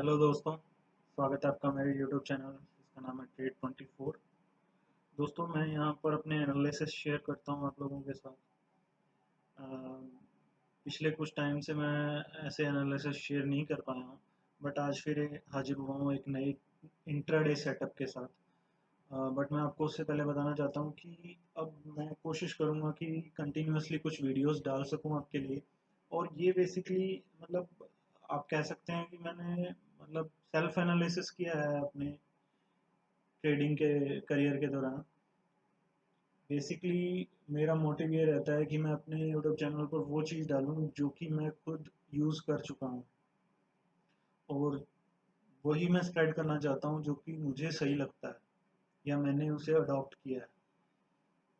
Hello दोस्तों, स्वागत है आपका मेरे यूट्यूब चैनल जिसका नाम है ट्रेड 24। दोस्तों, मैं यहाँ पर अपने एनालिसिस शेयर करता हूँ आप लोगों के साथ। अ, पिछले कुछ टाइम से मैं ऐसे एनालिसिस शेयर नहीं कर पाया हूँ, बट आज फिर हाजिर हुआ हूँ एक नई इंट्राडे सेटअप के साथ। बट मैं आपको उससे पहले बताना चाहता हूँ कि अब मैं कोशिश करूँगा कि कंटिन्यूअसली कुछ वीडियोस डाल सकूँ आपके लिए। और ये बेसिकली मतलब आप कह सकते हैं कि मैंने मतलब सेल्फ एनालिसिस किया है अपने ट्रेडिंग के करियर के दौरान। बेसिकली मेरा मोटिव ये रहता है कि मैं अपने यूट्यूब चैनल पर वो चीज़ डालूँ जो कि मैं खुद यूज़ कर चुका हूँ, और वही मैं स्प्रेड करना चाहता हूँ जो कि मुझे सही लगता है या मैंने उसे अडॉप्ट किया है।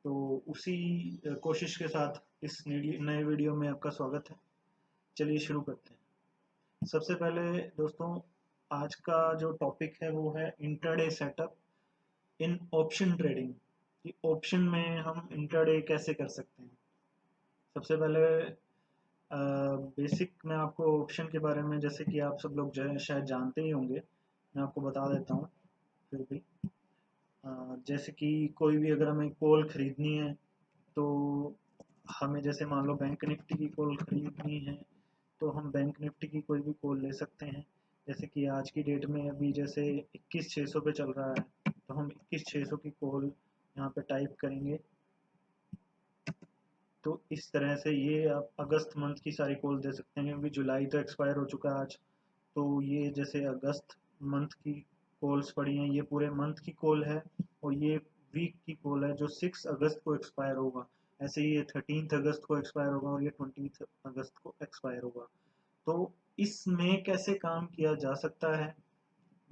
तो उसी कोशिश के साथ इस नए वीडियो में आपका स्वागत है। चलिए शुरू करते हैं। सबसे पहले दोस्तों, आज का जो टॉपिक है वो है इंट्राडे सेटअप इन ऑप्शन ट्रेडिंग, कि ऑप्शन में हम इंट्राडे कैसे कर सकते हैं। सबसे पहले बेसिक मैं आपको ऑप्शन के बारे में, जैसे कि आप सब लोग जो है शायद जानते ही होंगे, मैं आपको बता देता हूँ फिर भी। जैसे कि कोई भी अगर हमें कॉल खरीदनी है, तो हमें जैसे मान लो बैंक निफ्टी की कॉल खरीदनी है, तो हम बैंक निफ्टी की कोई भी कॉल ले सकते हैं। जैसे कि आज की डेट में अभी जैसे 21,600 पे चल रहा है, तो हम 21,600 की कॉल यहाँ पे टाइप करेंगे। तो इस तरह से ये आप अगस्त मंथ की सारी कॉल दे सकते हैं, क्योंकि जुलाई तो एक्सपायर हो चुका है आज। तो ये जैसे अगस्त मंथ की कॉल्स पड़ी हैं, ये पूरे मंथ की कॉल है। और ये वीक की कॉल है जो 6 अगस्त को एक्सपायर होगा। ऐसे ही ये 13 अगस्त को एक्सपायर होगा और ये 20 अगस्त को एक्सपायर होगा। तो इसमें कैसे काम किया जा सकता है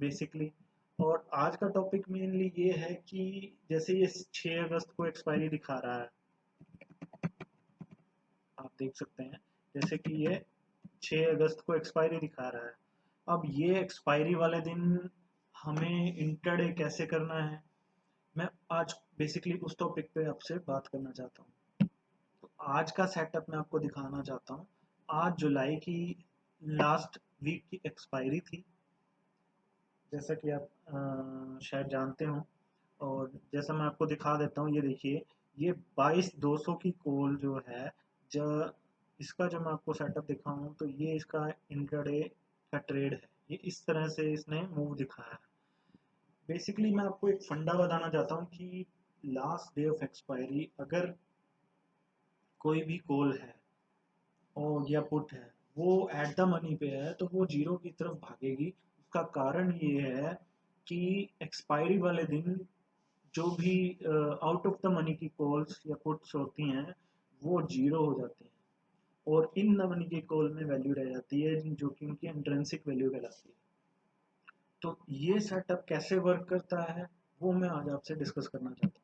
बेसिकली। और आज का टॉपिक मेनली ये है कि जैसे ये 6 अगस्त को एक्सपायरी दिखा रहा है, आप देख सकते हैं जैसे कि ये 6 अगस्त को एक्सपायरी दिखा रहा है। अब ये एक्सपायरी वाले दिन हमें इंट्राडे कैसे करना है, मैं आज बेसिकली उस टॉपिक पे आपसे बात करना चाहता हूँ। तो आज का सेटअप मैं आपको दिखाना चाहता हूँ। आज जुलाई की लास्ट वीक की एक्सपायरी थी, जैसा कि आप शायद जानते हो। और जैसा मैं आपको दिखा देता हूँ, ये देखिए, ये 22,200 की कॉल जो है, जो इसका जो मैं आपको सेटअप दिखाऊं, तो ये इसका इंट्राडे का ट्रेड है। ये इस तरह से इसने मूव दिखाया है। बेसिकली मैं आपको एक फंडा बताना चाहता हूँ कि लास्ट डे ऑफ एक्सपायरी अगर कोई भी कॉल है और या पुट है, वो एट द मनी पे है, तो वो जीरो की तरफ भागेगी। उसका कारण ये है कि एक्सपायरी वाले दिन जो भी आउट ऑफ द मनी की कॉल्स या पुट्स होती हैं, वो जीरो हो जाते हैं, और इन द मनी की कॉल में वैल्यू रह जाती है, जो कि उनकी इंट्रिंसिक वैल्यू कहलाती है। तो ये सेटअप कैसे वर्क करता है, वो मैं आज आपसे डिस्कस करना चाहता हूँ।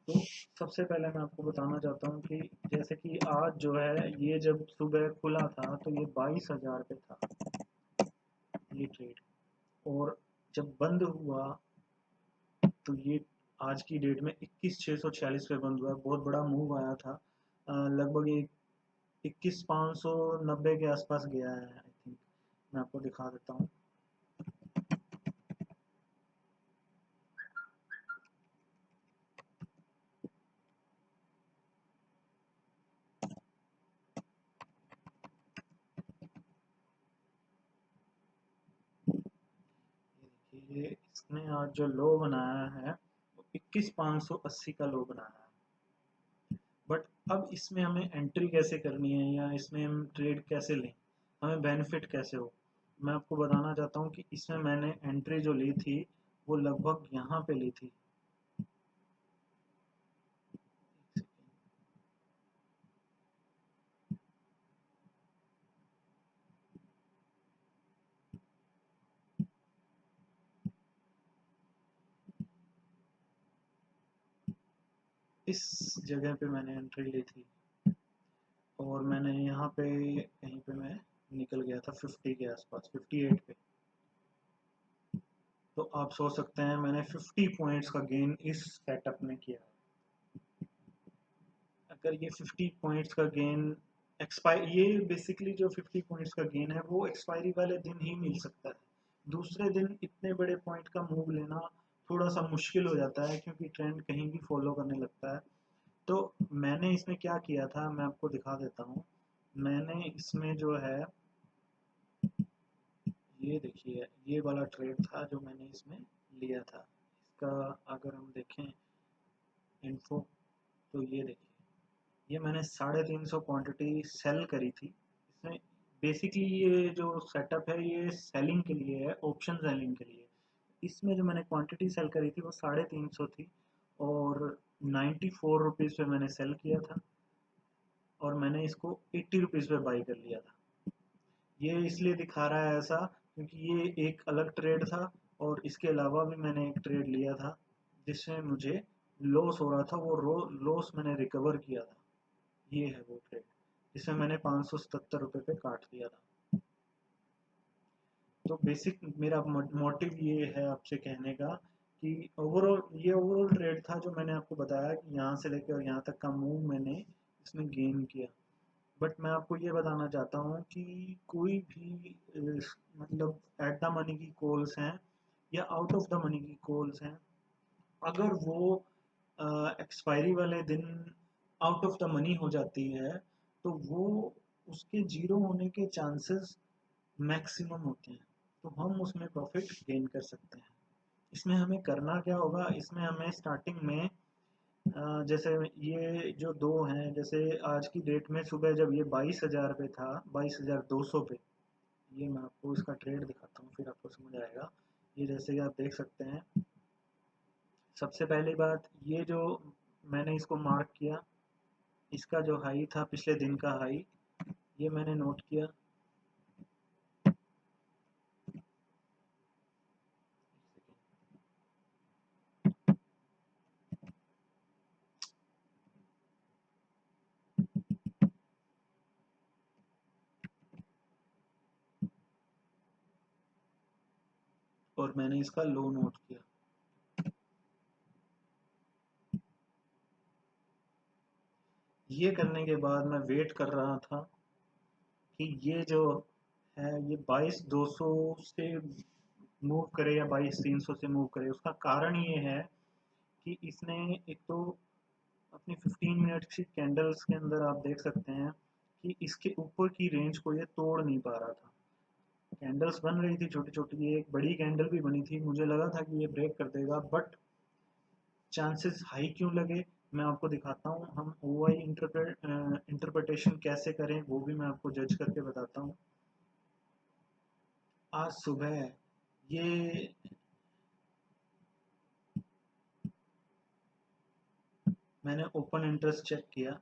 तो सबसे पहले मैं आपको बताना चाहता हूँ कि जैसे कि आज जो है, ये जब सुबह खुला था तो ये 22,000 पे था ये ट्रेड। और जब बंद हुआ तो ये आज की डेट में 21,646 पे बंद हुआ। बहुत बड़ा मूव आया था, लगभग 21,590 के आसपास गया है आई थिंक। मैं आपको दिखा देता हूँ। ये देखिए, इसने आज जो लो बनाया है वो 21,580 का लो बनाया है। बट अब इसमें हमें एंट्री कैसे करनी है या इसमें हम ट्रेड कैसे लें, हमें बेनिफिट कैसे हो, मैं आपको बताना चाहता हूँ कि इसमें मैंने एंट्री जो ली थी वो लगभग यहाँ पे ली थी। इस जगह पे मैंने एंट्री ली थी, और मैंने यहाँ पे कहीं पे मैं निकल गया था 50 के आसपास, 58 पे। तो आप सोच सकते हैं मैंने 50 पॉइंट्स का गेन इस सेटअप में किया। अगर ये 50 पॉइंट्स का गेन एक्सपायर, ये बेसिकली जो 50 पॉइंट्स का गेन है वो एक्सपायरी वाले दिन ही मिल सकता है। दूसरे दिन इतने बड़े पॉइंट का मूव लेना थोड़ा सा मुश्किल हो जाता है, क्योंकि ट्रेंड कहीं भी फॉलो करने लगता है। तो मैंने इसमें क्या किया था, मैं आपको दिखा देता हूँ। मैंने इसमें जो है, ये देखिए, ये वाला ट्रेड था जो मैंने इसमें लिया था। इसका अगर हम देखें इन्फो, तो ये देखिए, ये मैंने 350 क्वांटिटी सेल करी थी इसमें। बेसिकली ये जो सेटअप है ये सेलिंग के लिए है, ऑप्शन सेलिंग के लिए। इसमें जो मैंने क्वांटिटी सेल करी थी वो 350 थी, और 94 रुपीज़ पे मैंने सेल किया था, और मैंने इसको 80 रुपीज़ पे बाई कर लिया था। ये इसलिए दिखा रहा है ऐसा क्योंकि ये एक अलग ट्रेड था, और इसके अलावा भी मैंने एक ट्रेड लिया था जिसमें मुझे लॉस हो रहा था। वो लॉस मैंने रिकवर किया था। ये है वो ट्रेड जिसमें मैंने 577 रुपये पे काट दिया था। तो बेसिक मेरा मोटिव ये है आपसे कहने का कि ओवरऑल ट्रेड था जो मैंने आपको बताया कि यहाँ से लेकर और यहाँ तक का मूव मैंने इसमें गेन किया। बट मैं आपको ये बताना चाहता हूँ कि कोई भी मतलब एट द मनी की कॉल्स हैं या आउट ऑफ द मनी की कॉल्स हैं, अगर वो एक्सपायरी वाले दिन आउट ऑफ द मनी हो जाती है, तो वो उसके जीरो होने के चांसेस मैक्सिमम होते हैं। तो हम उसमें प्रॉफिट गेन कर सकते हैं। इसमें हमें करना क्या होगा, इसमें हमें स्टार्टिंग में जैसे ये जो दो हैं, जैसे आज की डेट में सुबह जब ये 22,000 पे था, 22,200 पे, ये मैं आपको इसका ट्रेड दिखाता हूँ फिर आपको समझ आएगा। ये जैसे कि आप देख सकते हैं, सबसे पहली बात ये जो मैंने इसको मार्क किया, इसका जो हाई था पिछले दिन का हाई, ये मैंने नोट किया। और मैंने इसका लो नोट किया। ये करने के बाद मैं वेट कर रहा था कि ये जो है ये 22,200 से मूव करे या 22,300 से मूव करे। उसका कारण ये है कि इसने एक तो अपनी 15 मिनट की कैंडल्स के अंदर आप देख सकते हैं कि इसके ऊपर की रेंज को ये तोड़ नहीं पा रहा था। कैंडल्स बन रही थी छोटी छोटी, ये एक बड़ी कैंडल भी बनी थी, मुझे लगा था कि ये ब्रेक कर देगा, बट चांसेस हाई क्यों लगे मैं आपको दिखाता हूँ। हम ओ आई इंटरप्रिटेशन कैसे करें वो भी मैं आपको जज करके बताता हूँ। आज सुबह ये मैंने ओपन इंटरेस्ट चेक किया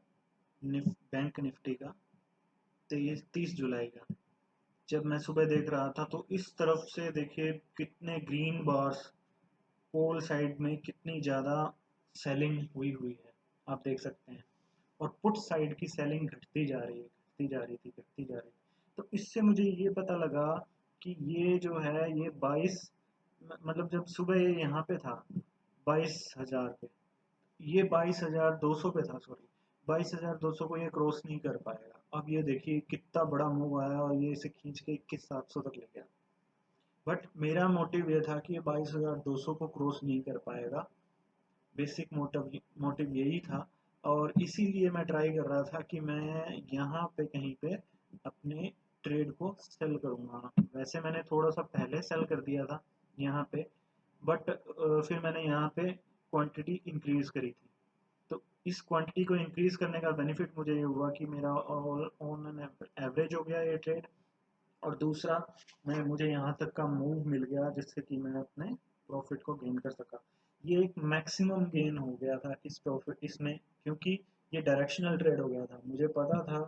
बैंक निफ्टी का, 30 जुलाई का। जब मैं सुबह देख रहा था तो इस तरफ से देखिए कितने ग्रीन बार्स, पोल साइड में कितनी ज़्यादा सेलिंग हुई हुई है, आप देख सकते हैं। और पुट साइड की सेलिंग घटती जा रही है, घटती जा रही थी, घटती जा रही थी। तो इससे मुझे ये पता लगा कि ये जो है ये 22, मतलब जब सुबह ये यहाँ पे था 22,000 पे, ये 22,200 पे था, सॉरी 22,200 को ये क्रॉस नहीं कर पाएगा। अब ये देखिए कितना बड़ा मूव आया और ये इसे खींच के 21,700 तक ले गया। बट मेरा मोटिव ये था कि ये 22,200 को क्रॉस नहीं कर पाएगा। बेसिक मोटिव मोटिव यही था, और इसीलिए मैं ट्राई कर रहा था कि मैं यहाँ पे कहीं पे अपने ट्रेड को सेल करूँगा। वैसे मैंने थोड़ा सा पहले सेल कर दिया था यहाँ पे, बट फिर मैंने यहाँ पे क्वांटिटी इंक्रीज करी थी। तो इस क्वांटिटी को इंक्रीज करने का बेनिफिट मुझे ये हुआ कि मेरा ऑन एन एवरेज हो गया ये ट्रेड, और दूसरा मैं मुझे यहाँ तक का मूव मिल गया जिससे कि मैं अपने प्रॉफिट को गेन कर सका। ये एक मैक्सिमम गेन हो गया था इस प्रॉफिट इसमें, क्योंकि ये डायरेक्शनल ट्रेड हो गया था। मुझे पता था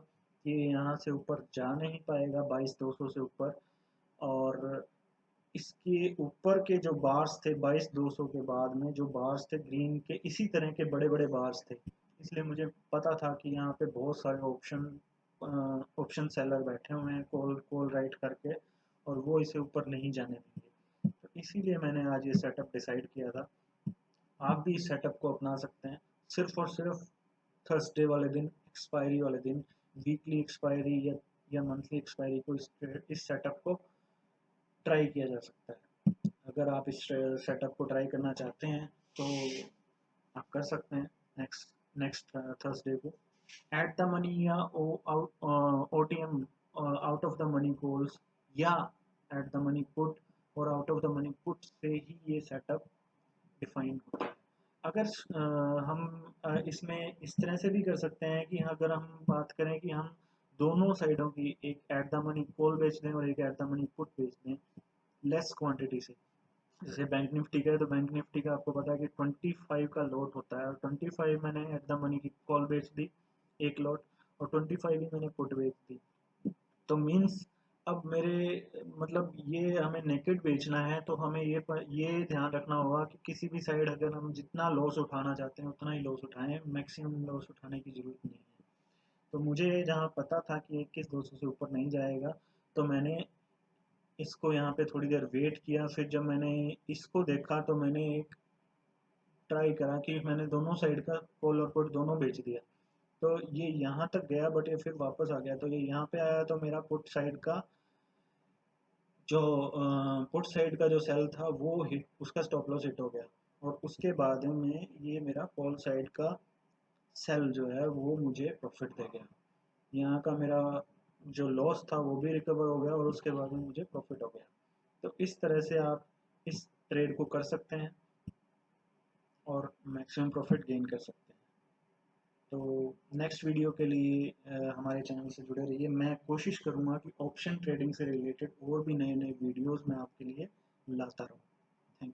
कि यहाँ से ऊपर जा नहीं पाएगा 22,200 से ऊपर, और इसके ऊपर के जो बार्स थे 22,200 के बाद में जो बार्स थे ग्रीन के, इसी तरह के बड़े बड़े बार्स थे। इसलिए मुझे पता था कि यहाँ पे बहुत सारे ऑप्शन सेलर बैठे हुए हैं कॉल कॉल राइट करके, और वो इसे ऊपर नहीं जाने देंगे। तो इसीलिए मैंने आज ये सेटअप डिसाइड किया था। आप भी इस सेटअप को अपना सकते हैं, सिर्फ और सिर्फ थर्सडे वाले दिन, एक्सपायरी वाले दिन, वीकली एक्सपायरी या मंथली एक्सपायरी को इस सेटअप को ट्राई किया जा सकता है। अगर आप इस सेटअप को ट्राई करना चाहते हैं तो आप कर सकते हैं नेक्स्ट नेक्स्ट थर्सडे को। एट द मनी या OTM out of the money calls या एट द मनी पुट और out of the money put से ही ये सेटअप डिफाइन होता है। अगर हम इसमें इस तरह से भी कर सकते हैं कि अगर हम बात करें कि हम दोनों साइडों की, एक एट द मनी कॉल बेच दें और एक एट द मनी पुट बेच दें लेस क्वांटिटी से। जैसे बैंक निफ्टी का है तो बैंक निफ्टी का आपको पता है कि 25 का लॉट होता है और 25 मैंने एट द मनी की कॉल बेच दी एक लॉट और 25 ही मैंने पुट बेच दी। तो मीन्स अब मेरे मतलब ये हमें नेकेड बेचना है तो हमें ये ध्यान रखना होगा कि किसी भी साइड अगर हम जितना लॉस उठाना चाहते हैं उतना ही लॉस उठाएं, मैक्सिमम लॉस उठाने की ज़रूरत नहीं है। तो मुझे जहाँ पता था कि 21,200 से ऊपर नहीं जाएगा तो मैंने इसको यहाँ पे थोड़ी देर वेट किया। फिर जब मैंने इसको देखा तो मैंने एक ट्राई करा कि मैंने दोनों साइड का कॉल और पुट दोनों बेच दिया। तो ये यहाँ तक गया बट ये फिर वापस आ गया। तो ये यहाँ पे आया तो मेरा पुट साइड का जो पुट साइड का जो सेल था वो हिट, उसका स्टॉप लॉस हिट हो गया और उसके बाद में ये मेरा कॉल साइड का सेल जो है वो मुझे प्रॉफिट दे गया। यहाँ का मेरा जो लॉस था वो भी रिकवर हो गया और उसके बाद में मुझे प्रॉफिट हो गया। तो इस तरह से आप इस ट्रेड को कर सकते हैं और मैक्सिमम प्रॉफिट गेन कर सकते हैं। तो नेक्स्ट वीडियो के लिए हमारे चैनल से जुड़े रहिए। मैं कोशिश करूँगा कि ऑप्शन ट्रेडिंग से रिलेटेड और भी नए नए वीडियोस मैं आपके लिए लाता रहूँ।